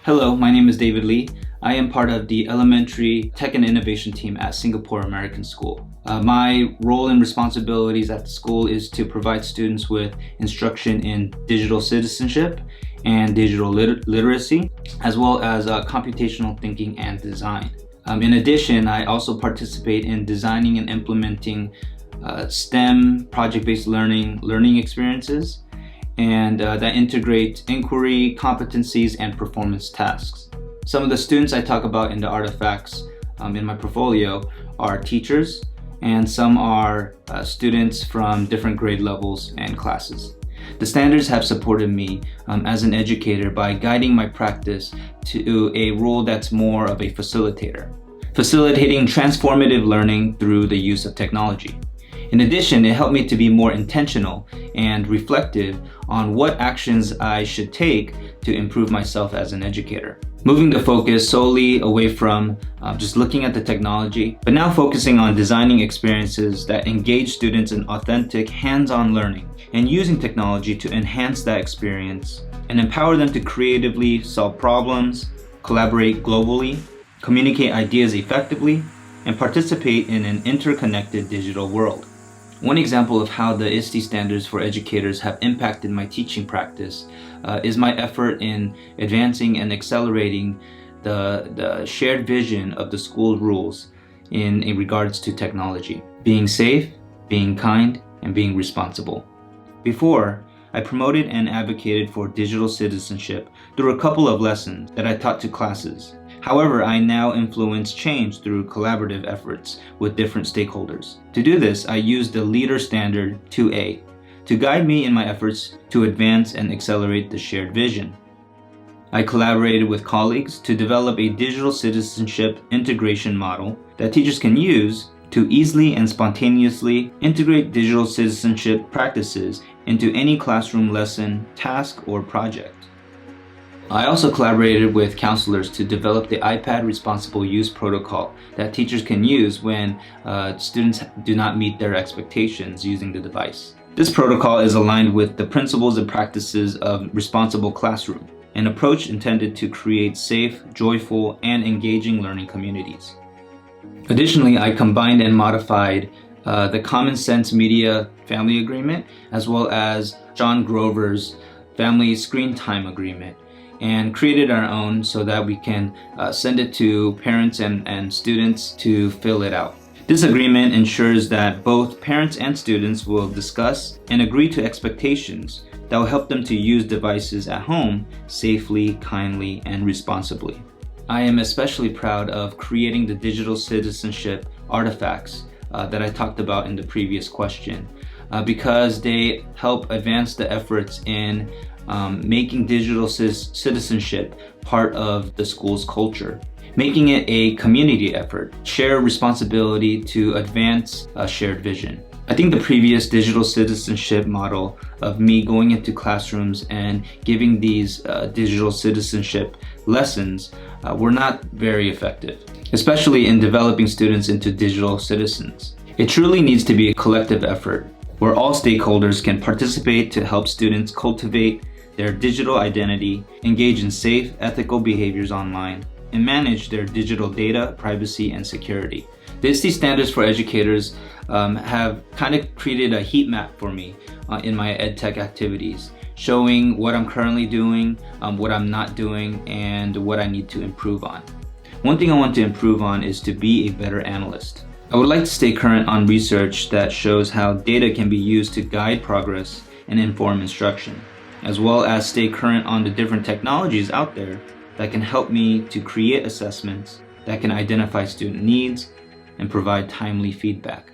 Hello, my name is David Lee. I am part of the Elementary Tech and Innovation team at Singapore American School. My role and responsibilities at the school is to provide students with instruction in digital citizenship and digital literacy, as well as computational thinking and design. In addition, I also participate in designing and implementing STEM project-based learning experiences and that integrate inquiry, competencies, and performance tasks. Some of the students I talk about in the artifacts in my portfolio are teachers, and some are students from different grade levels and classes. The standards have supported me as an educator by guiding my practice to a role that's more of a facilitator, facilitating transformative learning through the use of technology. In addition, it helped me to be more intentional and reflective on what actions I should take to improve myself as an educator. Moving the focus solely away from just looking at the technology, but now focusing on designing experiences that engage students in authentic, hands-on learning and using technology to enhance that experience and empower them to creatively solve problems, collaborate globally, communicate ideas effectively, and participate in an interconnected digital world. One example of how the ISTE standards for educators have impacted my teaching practice is my effort in advancing and accelerating the shared vision of the school rules in regards to technology. Being safe, being kind, and being responsible. Before, I promoted and advocated for digital citizenship through a couple of lessons that I taught to classes. However, I now influence change through collaborative efforts with different stakeholders. To do this, I use the Leader Standard 2A to guide me in my efforts to advance and accelerate the shared vision. I collaborated with colleagues to develop a digital citizenship integration model that teachers can use to easily and spontaneously integrate digital citizenship practices into any classroom lesson, task, or project. I also collaborated with counselors to develop the iPad responsible use protocol that teachers can use when students do not meet their expectations using the device. This protocol is aligned with the principles and practices of responsible classroom, an approach intended to create safe, joyful, and engaging learning communities. Additionally, I combined and modified the Common Sense Media Family Agreement as well as John Grover's Family Screen Time Agreement, and created our own so that we can send it to parents and students to fill it out. This agreement ensures that both parents and students will discuss and agree to expectations that will help them to use devices at home safely, kindly, and responsibly. I am especially proud of creating the digital citizenship artifacts that I talked about in the previous question because they help advance the efforts in making digital citizenship part of the school's culture, making it a community effort, share responsibility to advance a shared vision. I think the previous digital citizenship model of me going into classrooms and giving these digital citizenship lessons were not very effective, especially in developing students into digital citizens. It truly needs to be a collective effort where all stakeholders can participate to help students cultivate their digital identity, engage in safe, ethical behaviors online, and manage their digital data, privacy, and security. The ISTE standards for educators have kind of created a heat map for me in my EdTech activities, showing what I'm currently doing, what I'm not doing, and what I need to improve on. One thing I want to improve on is to be a better analyst. I would like to stay current on research that shows how data can be used to guide progress and inform instruction, as well as stay current on the different technologies out there that can help me to create assessments that can identify student needs and provide timely feedback.